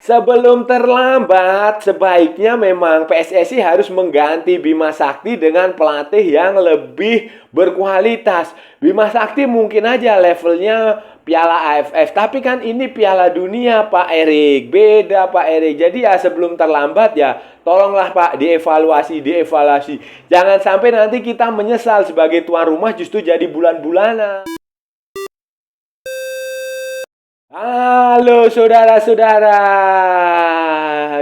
Sebelum terlambat, sebaiknya memang PSSI harus mengganti Bima Sakti dengan pelatih yang lebih berkualitas. Bima Sakti mungkin aja levelnya Piala AFF, tapi kan ini Piala Dunia, Pak Erik. Beda, Pak Erik. Jadi ya sebelum terlambat ya, tolonglah Pak dievaluasi, dievaluasi. Jangan sampai nanti kita menyesal sebagai tuan rumah justru jadi bulan-bulanan. Halo saudara-saudara,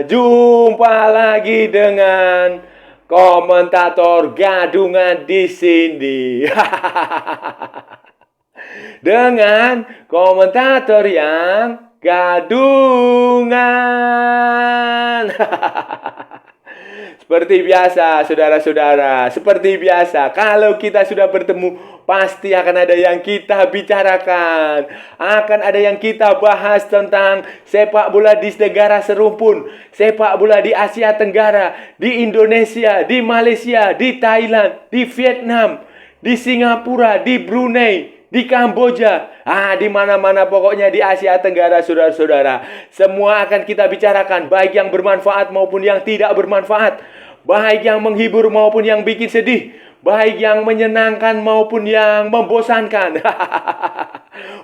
jumpa lagi dengan komentator gadungan di sini. Dengan komentator yang gadungan. Seperti biasa, saudara-saudara, seperti biasa, kalau kita sudah bertemu, pasti akan ada yang kita bicarakan. Akan ada yang kita bahas tentang sepak bola di negara serumpun, sepak bola di Asia Tenggara, di Indonesia, di Malaysia, di Thailand, di Vietnam, di Singapura, di Brunei, di Kamboja, di mana-mana pokoknya di Asia Tenggara, saudara-saudara. Semua akan kita bicarakan, baik yang bermanfaat maupun yang tidak bermanfaat, baik yang menghibur maupun yang bikin sedih, baik yang menyenangkan maupun yang membosankan.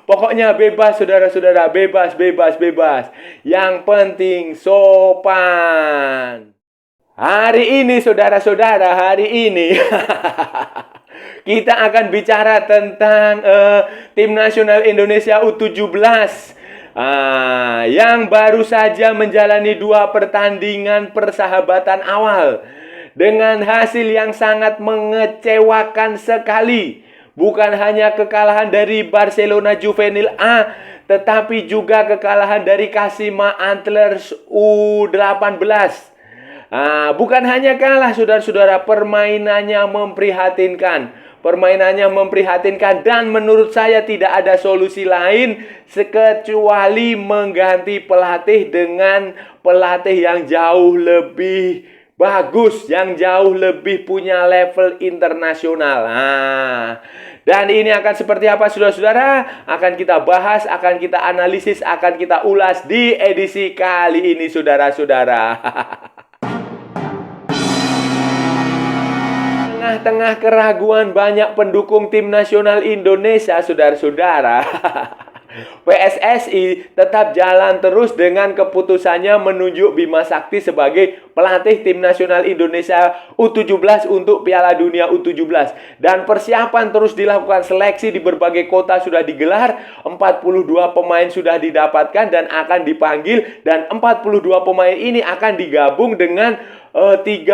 Pokoknya bebas, saudara-saudara, bebas, bebas, bebas. Yang penting sopan. Hari ini, saudara-saudara, hari ini kita akan bicara tentang tim nasional Indonesia U17 yang baru saja menjalani 2 pertandingan persahabatan awal dengan hasil yang sangat mengecewakan sekali. Bukan hanya kekalahan dari Barcelona Juvenil A, tetapi juga kekalahan dari Kashima Antlers U18. Bukan hanya kalah, saudara-saudara, permainannya memprihatinkan. Permainannya memprihatinkan dan menurut saya tidak ada solusi lain kecuali mengganti pelatih dengan pelatih yang jauh lebih bagus, yang jauh lebih punya level internasional. Dan ini akan seperti apa, saudara-saudara? Akan kita bahas, akan kita analisis, akan kita ulas di edisi kali ini, saudara-saudara. Tengah-tengah keraguan banyak pendukung tim nasional Indonesia, saudara-saudara, PSSI tetap jalan terus dengan keputusannya menunjuk Bima Sakti sebagai pelatih tim nasional Indonesia U17 untuk Piala Dunia U17. Dan persiapan terus dilakukan, seleksi di berbagai kota sudah digelar, 42 pemain sudah didapatkan dan akan dipanggil, dan 42 pemain ini akan digabung dengan 30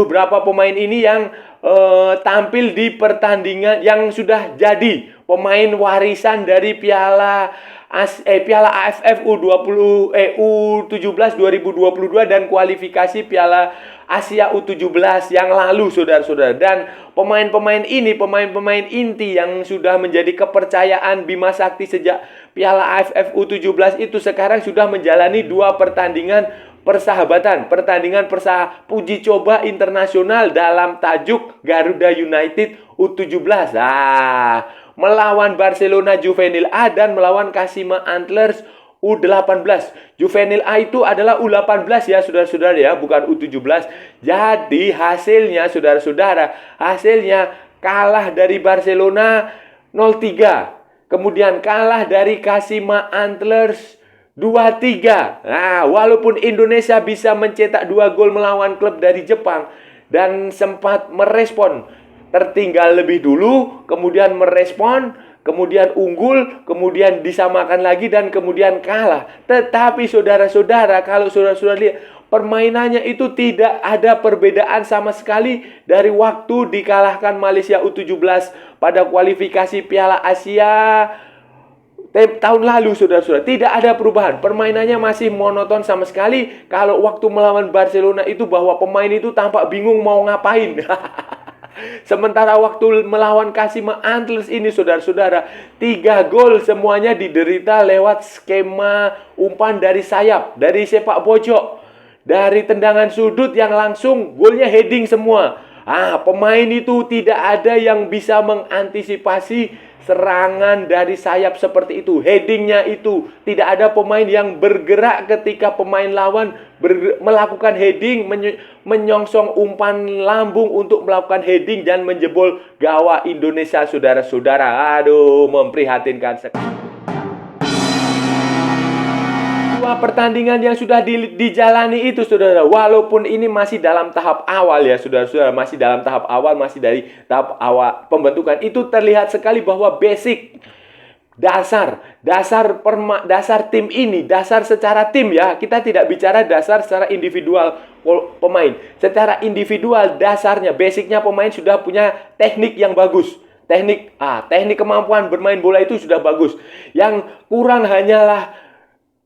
berapa pemain ini yang tampil di pertandingan yang sudah jadi pemain warisan dari Piala AFF U17 2022 dan kualifikasi Piala Asia U17 yang lalu, saudara-saudara. Dan pemain-pemain ini, pemain-pemain inti yang sudah menjadi kepercayaan Bima Sakti sejak Piala AFF U17 itu sekarang sudah menjalani 2 pertandingan persahabatan, pertandingan uji coba internasional dalam tajuk Garuda United U17. Melawan Barcelona Juvenil A dan melawan Kashima Antlers U18. Juvenil A itu adalah U18 ya, saudara-saudara ya, bukan U17. Jadi hasilnya, saudara-saudara, hasilnya kalah dari Barcelona 0-3. Kemudian kalah dari Kashima Antlers 2-3. Walaupun Indonesia bisa mencetak 2 gol melawan klub dari Jepang dan sempat merespon tertinggal lebih dulu, kemudian merespon, kemudian unggul, kemudian disamakan lagi dan kemudian kalah. Tetapi saudara-saudara, kalau saudara-saudara lihat, permainannya itu tidak ada perbedaan sama sekali dari waktu dikalahkan Malaysia U17 pada kualifikasi Piala Asia tahun lalu, saudara-saudara. Tidak ada perubahan. Permainannya masih monoton sama sekali. Kalau waktu melawan Barcelona itu bahwa pemain itu tampak bingung mau ngapain. Sementara waktu melawan Kashima Antlers ini, saudara-saudara, 3 gol semuanya diderita lewat skema umpan dari sayap, dari sepak pojok, dari tendangan sudut yang langsung golnya heading semua. Pemain itu tidak ada yang bisa mengantisipasi serangan dari sayap seperti itu. Headingnya itu tidak ada pemain yang bergerak ketika pemain lawan melakukan heading, menyongsong umpan lambung untuk melakukan heading dan menjebol gawang Indonesia, saudara-saudara. Aduh, memprihatinkan sekali. Pertandingan yang sudah dijalani itu, saudara, walaupun ini masih dalam tahap awal ya, saudara-saudara, masih dalam tahap awal, masih dari tahap awal pembentukan, itu terlihat sekali bahwa basic dasar tim ini, dasar secara tim ya, kita tidak bicara dasar secara individual pemain. Secara individual dasarnya, basicnya pemain sudah punya teknik yang bagus. Teknik kemampuan bermain bola itu sudah bagus. Yang kurang hanyalah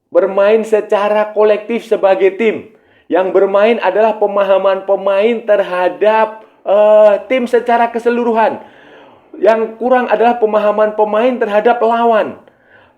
bermain secara kolektif sebagai tim. Yang bermain adalah pemahaman pemain terhadap tim secara keseluruhan. Yang kurang adalah pemahaman pemain terhadap lawan.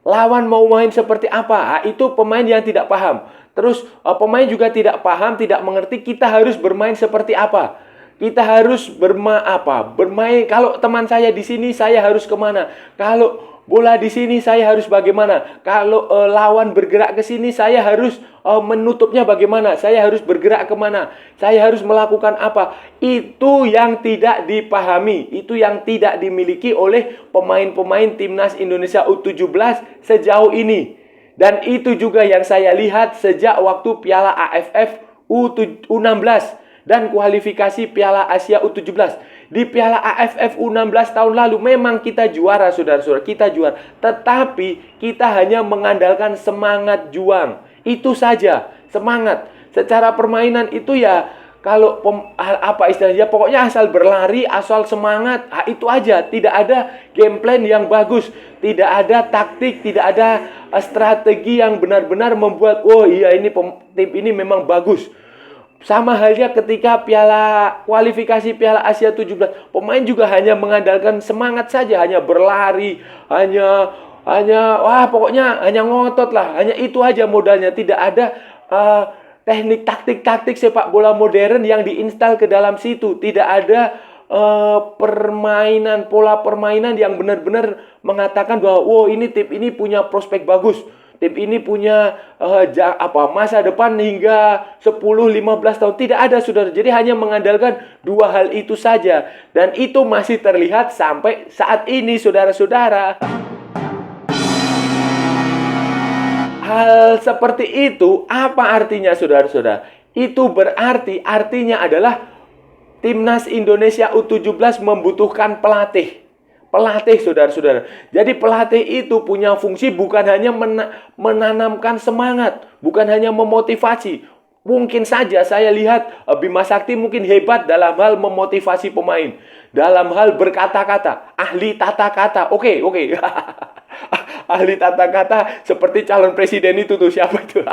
Lawan mau main seperti apa? Itu pemain yang tidak paham. Terus pemain juga tidak paham, tidak mengerti kita harus bermain seperti apa. Kita harus bermain. Kalau teman saya di sini, saya harus kemana? Kalau bola di sini saya harus bagaimana? Kalau lawan bergerak ke sini, saya harus menutupnya bagaimana? Saya harus bergerak kemana? Saya harus melakukan apa? Itu yang tidak dipahami, itu yang tidak dimiliki oleh pemain-pemain timnas Indonesia U17 sejauh ini. Dan itu juga yang saya lihat sejak waktu Piala AFF U16 dan kualifikasi Piala Asia U17. Di Piala AFF U16 tahun lalu memang kita juara, saudara-saudara, kita juara. Tetapi kita hanya mengandalkan semangat juang. Itu saja, semangat. Secara permainan itu ya, kalau istilahnya, pokoknya asal berlari, asal semangat, itu aja. Tidak ada game plan yang bagus, tidak ada taktik, tidak ada strategi yang benar-benar membuat, oh iya ini tim ini memang bagus. Sama halnya ketika kualifikasi Piala Asia 17, pemain juga hanya mengandalkan semangat saja, hanya berlari, pokoknya hanya ngotot lah, hanya itu aja modalnya. Tidak ada teknik taktik sepak bola modern yang diinstal ke dalam situ. Tidak ada pola permainan yang benar-benar mengatakan bahwa ini tim ini punya prospek bagus. Tim ini punya masa depan hingga 10-15 tahun. Tidak ada, saudara. Jadi hanya mengandalkan dua hal itu saja. Dan itu masih terlihat sampai saat ini, saudara-saudara. Hal seperti itu, apa artinya, saudara-saudara? Itu berarti, artinya adalah Timnas Indonesia U17 membutuhkan pelatih. Pelatih, saudara-saudara. Jadi pelatih itu punya fungsi bukan hanya menanamkan semangat, bukan hanya memotivasi. Mungkin saja saya lihat Bima Sakti mungkin hebat dalam hal memotivasi pemain, dalam hal berkata-kata, ahli tata kata. Oke. Ahli tata kata seperti calon presiden itu tuh, siapa itu?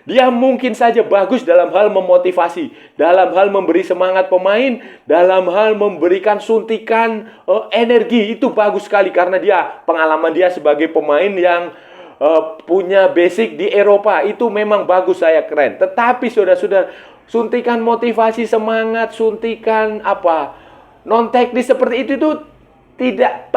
Dia mungkin saja bagus dalam hal memotivasi, dalam hal memberi semangat pemain, dalam hal memberikan suntikan energi. Itu bagus sekali karena pengalaman dia sebagai pemain yang punya basic di Eropa. Itu memang bagus, saya keren. Tetapi saudara-saudara, suntikan motivasi, semangat, suntikan non teknis seperti itu tidak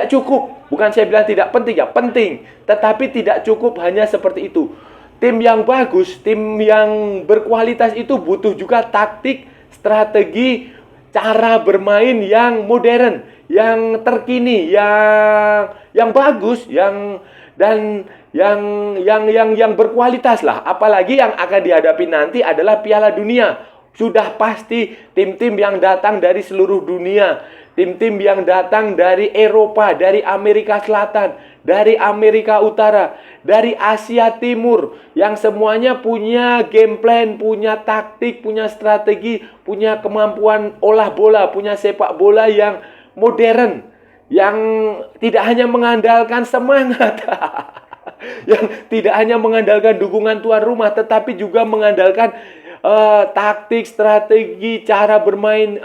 cukup. Bukan saya bilang tidak penting, ya penting, tetapi tidak cukup hanya seperti itu. Tim yang bagus, tim yang berkualitas itu butuh juga taktik, strategi, cara bermain yang modern, yang terkini, yang bagus, yang berkualitas lah. Apalagi yang akan dihadapi nanti adalah Piala Dunia. Sudah pasti tim-tim yang datang dari seluruh dunia, tim-tim yang datang dari Eropa, dari Amerika Selatan, dari Amerika Utara, dari Asia Timur, yang semuanya punya game plan, punya taktik, punya strategi, punya kemampuan olah bola, punya sepak bola yang modern, yang tidak hanya mengandalkan semangat, yang tidak hanya mengandalkan dukungan tuan rumah, tetapi juga mengandalkan taktik, strategi, cara bermain,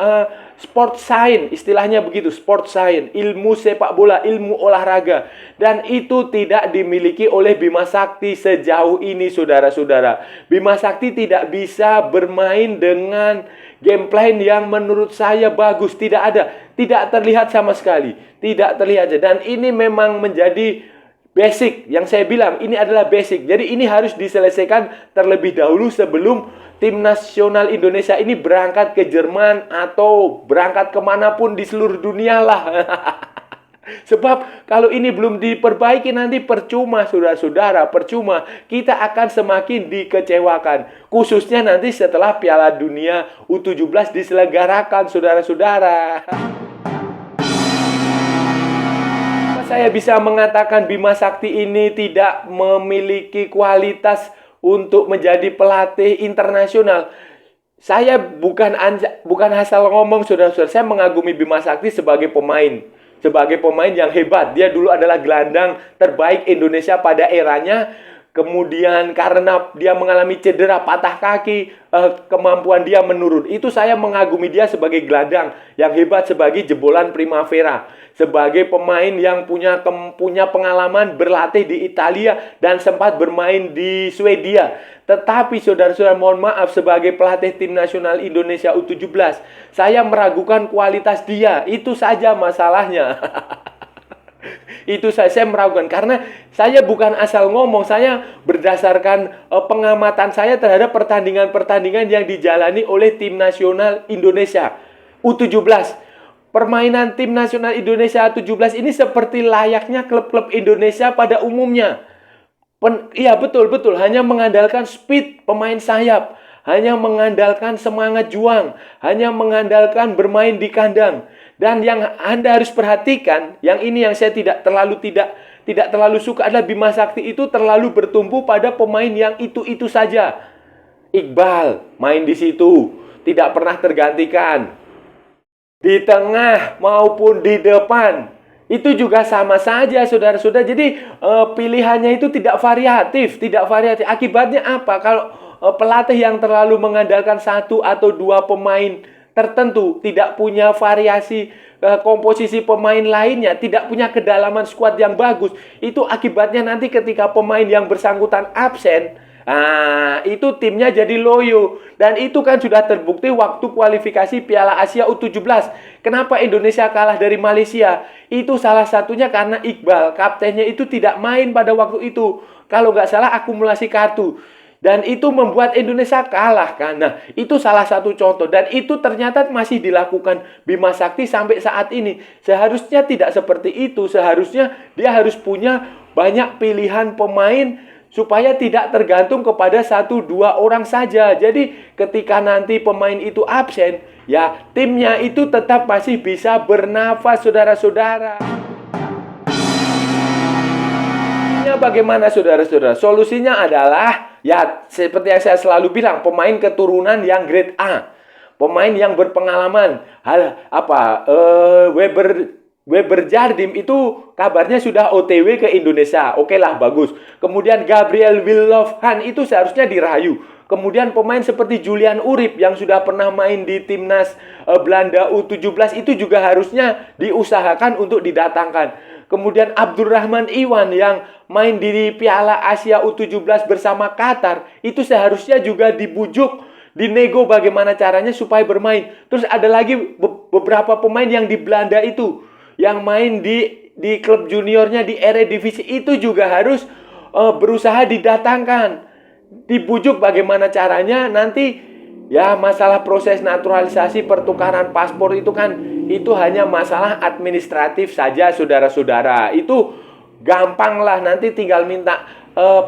sport science, istilahnya begitu, sport science, ilmu sepak bola, ilmu olahraga. Dan itu tidak dimiliki oleh Bima Sakti sejauh ini, saudara-saudara. Bima Sakti tidak bisa bermain dengan game plan yang menurut saya bagus. Tidak ada, tidak terlihat sama sekali, tidak terlihat. Dan ini memang menjadi basic, yang saya bilang ini adalah basic. Jadi ini harus diselesaikan terlebih dahulu sebelum tim nasional Indonesia ini berangkat ke Jerman atau berangkat kemanapun di seluruh dunia lah. Sebab kalau ini belum diperbaiki nanti percuma, saudara-saudara, percuma. Kita akan semakin dikecewakan. Khususnya nanti setelah Piala Dunia U17 diselenggarakan, saudara-saudara. Saya bisa mengatakan Bima Sakti ini tidak memiliki kualitas untuk menjadi pelatih internasional. Saya bukan asal ngomong, saudara-saudara. Saya mengagumi Bima Sakti sebagai pemain. Sebagai pemain yang hebat. Dia dulu adalah gelandang terbaik Indonesia pada eranya. Kemudian karena dia mengalami cedera, patah kaki, kemampuan dia menurun. Itu saya mengagumi dia sebagai gelandang yang hebat, sebagai jebolan Primavera. Sebagai pemain yang punya pengalaman berlatih di Italia dan sempat bermain di Swedia. Tetapi saudara-saudara, mohon maaf, sebagai pelatih tim nasional Indonesia U17, saya meragukan kualitas dia. Itu saja masalahnya. Itu saya meragukan karena saya bukan asal ngomong, saya berdasarkan pengamatan saya terhadap pertandingan-pertandingan yang dijalani oleh tim nasional Indonesia U17. Permainan tim nasional Indonesia U17 ini seperti layaknya klub-klub Indonesia pada umumnya. Iya, betul, hanya mengandalkan speed pemain sayap, hanya mengandalkan semangat juang, hanya mengandalkan bermain di kandang. Dan yang Anda harus perhatikan, yang ini yang saya tidak terlalu suka adalah Bima Sakti itu terlalu bertumpu pada pemain yang itu saja. Iqbal main di situ, tidak pernah tergantikan. Di tengah maupun di depan, itu juga sama saja, saudara-saudara. Jadi pilihannya itu tidak variatif. Akibatnya apa? Kalau pelatih yang terlalu mengandalkan satu atau dua pemain tertentu, tidak punya variasi komposisi pemain lainnya, tidak punya kedalaman skuad yang bagus, itu akibatnya nanti ketika pemain yang bersangkutan absen, itu timnya jadi loyo. Dan itu kan sudah terbukti waktu kualifikasi Piala Asia U17. Kenapa Indonesia kalah dari Malaysia? Itu salah satunya karena Iqbal, kaptennya itu tidak main pada waktu itu. Kalau nggak salah akumulasi kartu. Dan itu membuat Indonesia kalah kan. Nah, itu salah satu contoh. Dan itu ternyata masih dilakukan Bima Sakti sampai saat ini. Seharusnya tidak seperti itu. Seharusnya dia harus punya banyak pilihan pemain supaya tidak tergantung kepada satu dua orang saja. Jadi ketika nanti pemain itu absen, ya timnya itu tetap masih bisa bernafas, saudara-saudara. Bagaimana, saudara-saudara? Solusinya adalah ya seperti yang saya selalu bilang, pemain keturunan yang grade A, pemain yang berpengalaman. Weber Jardim itu kabarnya sudah OTW ke Indonesia. Oke lah, bagus. Kemudian Gabriel Willovan itu seharusnya dirayu. Kemudian pemain seperti Julian Urip yang sudah pernah main di timnas Belanda U17 itu juga harusnya diusahakan untuk didatangkan. Kemudian Abdurrahman Iwan yang main di Piala Asia U17 bersama Qatar, itu seharusnya juga dibujuk, dinego bagaimana caranya supaya bermain. Terus ada lagi beberapa pemain yang di Belanda itu, yang main di klub juniornya di Eredivisie, itu juga harus berusaha didatangkan. Dibujuk bagaimana caranya nanti. Ya, masalah proses naturalisasi pertukaran paspor itu kan, itu hanya masalah administratif saja, saudara-saudara. Itu gampang lah, nanti tinggal minta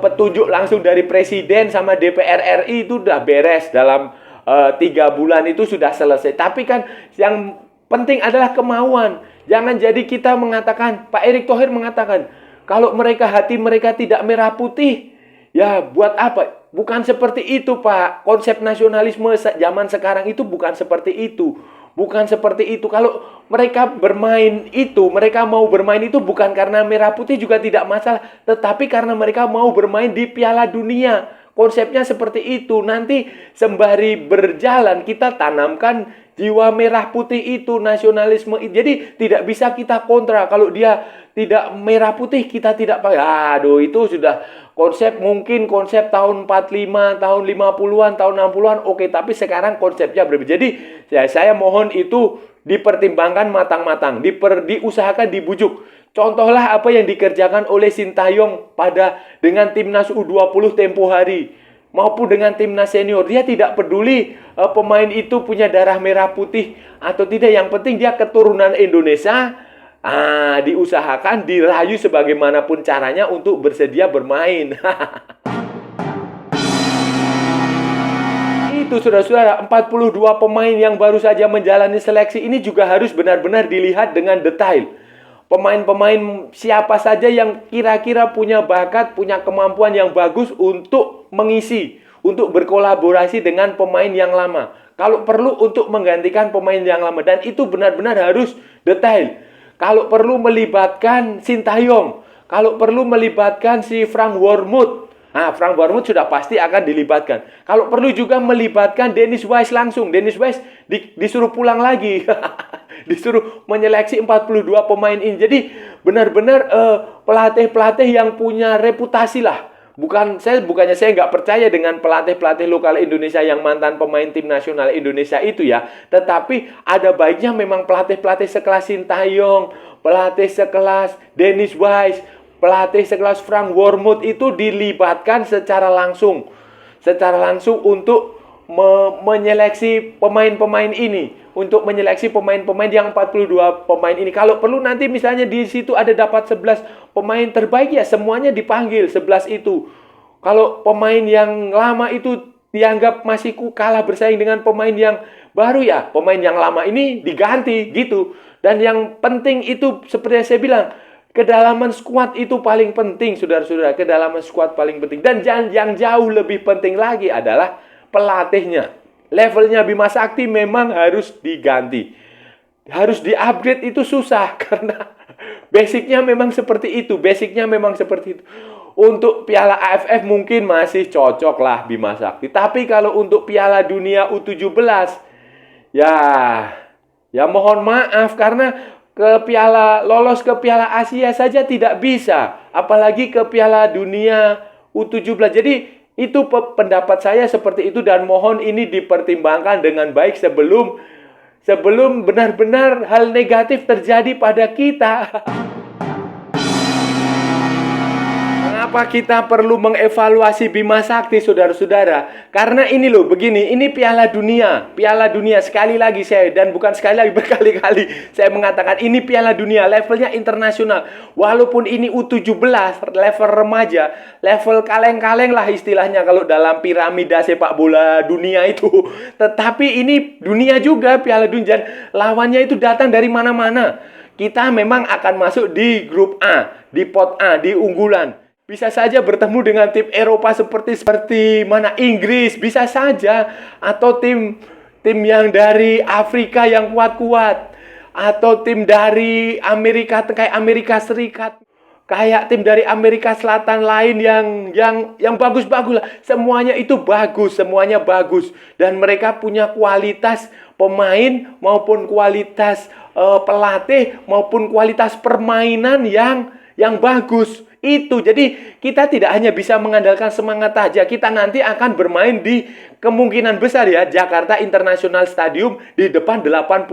petunjuk langsung dari Presiden sama DPR RI, itu udah beres dalam 3 bulan itu sudah selesai. Tapi kan yang penting adalah kemauan. Jangan jadi kita mengatakan, Pak Erick Thohir mengatakan, kalau hati mereka tidak merah putih, ya buat apa? Bukan seperti itu, Pak. Konsep nasionalisme zaman sekarang itu bukan seperti itu. Bukan seperti itu. Kalau mereka mau bermain itu bukan karena merah putih juga tidak masalah. Tetapi karena mereka mau bermain di Piala Dunia. konsepnya seperti itu. Nanti sembari berjalan kita tanamkan jiwa merah putih itu, nasionalisme itu. Jadi tidak bisa kita kontra. Kalau dia tidak merah putih, kita tidak pakai. Aduh, itu sudah konsep, mungkin konsep tahun 45, tahun 50-an, tahun 60-an. Oke, tapi sekarang konsepnya berbeda. Jadi saya mohon itu dipertimbangkan matang-matang, diusahakan, dibujuk. Contohlah apa yang dikerjakan oleh Sintayong dengan timnas U20 tempo hari maupun dengan timnas senior. Dia tidak peduli pemain itu punya darah merah putih atau tidak. Yang penting dia keturunan Indonesia. Diusahakan, dirayu sebagaimanapun caranya untuk bersedia bermain. Itu saudara-saudara, 42 pemain yang baru saja menjalani seleksi ini juga harus benar-benar dilihat dengan detail. Pemain-pemain siapa saja yang kira-kira punya bakat, punya kemampuan yang bagus untuk mengisi, untuk berkolaborasi dengan pemain yang lama. Kalau perlu untuk menggantikan pemain yang lama. Dan itu benar-benar harus detail. Kalau perlu melibatkan Sintayong, kalau perlu melibatkan si Frank Wormuth. Frank Wormuth sudah pasti akan dilibatkan. Kalau perlu juga melibatkan Dennis Wise langsung. Dennis Wise disuruh pulang lagi. Disuruh menyeleksi 42 pemain ini. Jadi benar-benar pelatih-pelatih yang punya reputasi lah. Bukannya saya nggak percaya dengan pelatih-pelatih lokal Indonesia yang mantan pemain tim nasional Indonesia itu ya. Tetapi ada baiknya memang pelatih-pelatih sekelas Sintayong, pelatih sekelas Dennis Wise, pelatih sekelas Frank Wormuth itu dilibatkan secara langsung untuk menyeleksi pemain-pemain ini, untuk menyeleksi pemain-pemain yang 42 pemain ini. Kalau perlu nanti misalnya di situ ada dapat 11 pemain terbaik, ya semuanya dipanggil 11 itu. Kalau pemain yang lama itu dianggap masih kalah bersaing dengan pemain yang baru, ya pemain yang lama ini diganti gitu. Dan yang penting itu seperti yang saya bilang, kedalaman skuad itu paling penting, saudara-saudara. Kedalaman skuad paling penting. Dan yang jauh lebih penting lagi adalah pelatihnya. Levelnya Bima Sakti memang harus diganti. Harus di-upgrade itu susah karena basicnya memang seperti itu. Untuk Piala AFF mungkin masih cocok lah Bima Sakti. Tapi kalau untuk Piala Dunia U17, ya mohon maaf karena lolos ke Piala Asia saja tidak bisa, apalagi ke Piala Dunia U17. Jadi itu pendapat saya seperti itu, dan mohon ini dipertimbangkan dengan baik sebelum benar-benar hal negatif terjadi pada kita. Kenapa kita perlu mengevaluasi Bima Sakti, saudara-saudara? Karena ini loh, begini, ini Piala Dunia. Piala Dunia, sekali lagi dan bukan sekali lagi, berkali-kali saya mengatakan ini Piala Dunia, levelnya internasional. Walaupun ini U17, level remaja, level kaleng-kaleng lah istilahnya kalau dalam piramida sepak bola dunia itu. Tetapi ini dunia juga, Piala Dunia, dan lawannya itu datang dari mana-mana. Kita memang akan masuk di grup A, di pot A, di unggulan. Bisa saja bertemu dengan tim Eropa seperti mana, Inggris, bisa saja, atau tim yang dari Afrika yang kuat-kuat, atau tim dari Amerika, kayak Amerika Serikat, kayak tim dari Amerika Selatan lain yang bagus-bagus lah. Semuanya itu bagus, semuanya bagus, dan mereka punya kualitas pemain maupun kualitas pelatih maupun kualitas permainan yang bagus. Itu jadi kita tidak hanya bisa mengandalkan semangat saja. Kita nanti akan bermain di kemungkinan besar ya Jakarta International Stadium di depan 80.000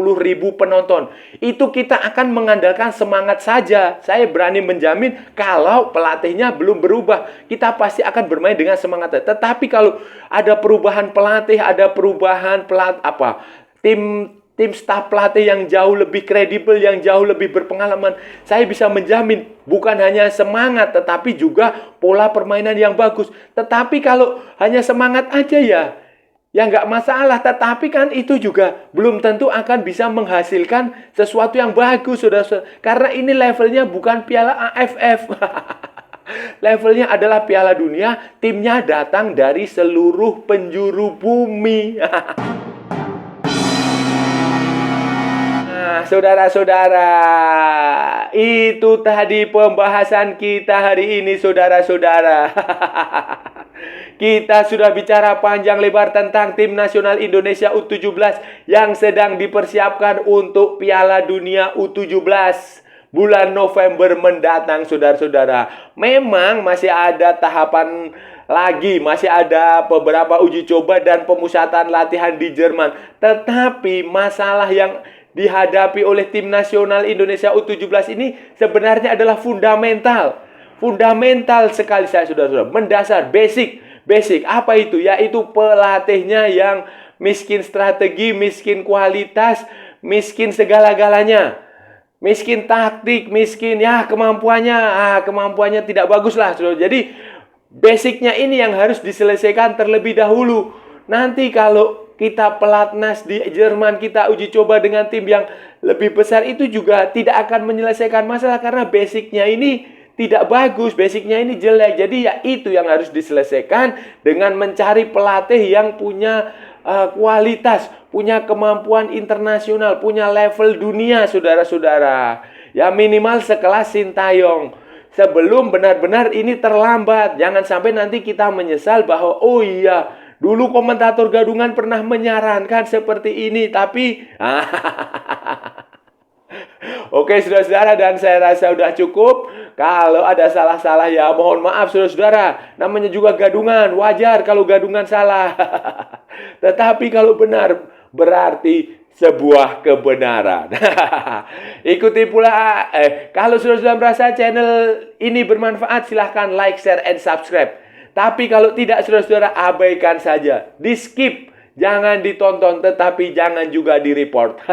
penonton. Itu kita akan mengandalkan semangat saja. Saya berani menjamin kalau pelatihnya belum berubah, kita pasti akan bermain dengan semangat. Tetapi kalau ada perubahan pelatih, ada perubahan tim staf pelatih yang jauh lebih kredibel, yang jauh lebih berpengalaman, saya bisa menjamin bukan hanya semangat, tetapi juga pola permainan yang bagus. Tetapi kalau hanya semangat aja ya nggak masalah. Tetapi kan itu juga belum tentu akan bisa menghasilkan sesuatu yang bagus, saudara-saudara. Karena ini levelnya bukan Piala AFF. Levelnya adalah Piala Dunia, timnya datang dari seluruh penjuru bumi. Saudara-saudara, itu tadi pembahasan kita hari ini, saudara-saudara. Kita sudah bicara panjang lebar tentang tim nasional Indonesia U17 yang sedang dipersiapkan untuk Piala Dunia U17 bulan November mendatang, saudara-saudara. Memang masih ada tahapan lagi, masih ada beberapa uji coba dan pemusatan latihan di Jerman. Tetapi masalah yang dihadapi oleh tim nasional Indonesia U17 ini sebenarnya adalah fundamental. Fundamental sekali, saya saudara-saudara. Mendasar, basic. Apa itu? Yaitu pelatihnya yang miskin strategi, miskin kualitas, miskin segala-galanya. Miskin taktik, miskin kemampuannya tidak bagus lah, saudara. Jadi basicnya ini yang harus diselesaikan terlebih dahulu. Nanti kalau kita pelatnas di Jerman, kita uji coba dengan tim yang lebih besar, itu juga tidak akan menyelesaikan masalah karena basicnya ini tidak bagus, basicnya ini jelek. Jadi ya itu yang harus diselesaikan dengan mencari pelatih yang punya kualitas, punya kemampuan internasional, punya level dunia, saudara-saudara. Ya minimal sekelas Sintayong. Sebelum benar-benar ini terlambat. Jangan sampai nanti kita menyesal bahwa oh iya, dulu komentator gadungan pernah menyarankan seperti ini, tapi Oke, saudara-saudara, dan saya rasa sudah cukup. Kalau ada salah-salah ya mohon maaf, saudara-saudara. Namanya juga gadungan, wajar kalau gadungan salah. Tetapi kalau benar, berarti sebuah kebenaran. Ikuti pula. Kalau saudara-saudara merasa channel ini bermanfaat, silahkan like, share, and subscribe. Tapi kalau tidak, saudara-saudara, abaikan saja. Di skip. Jangan ditonton, tetapi jangan juga di-report.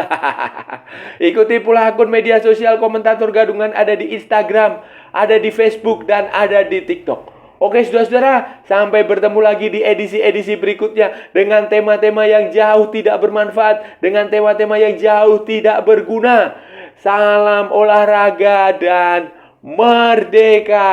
Ikuti pula akun media sosial komentator gadungan, ada di Instagram, ada di Facebook, dan ada di TikTok. Oke, saudara-saudara, sampai bertemu lagi di edisi-edisi berikutnya dengan tema-tema yang jauh tidak bermanfaat, dengan tema-tema yang jauh tidak berguna. Salam olahraga dan merdeka!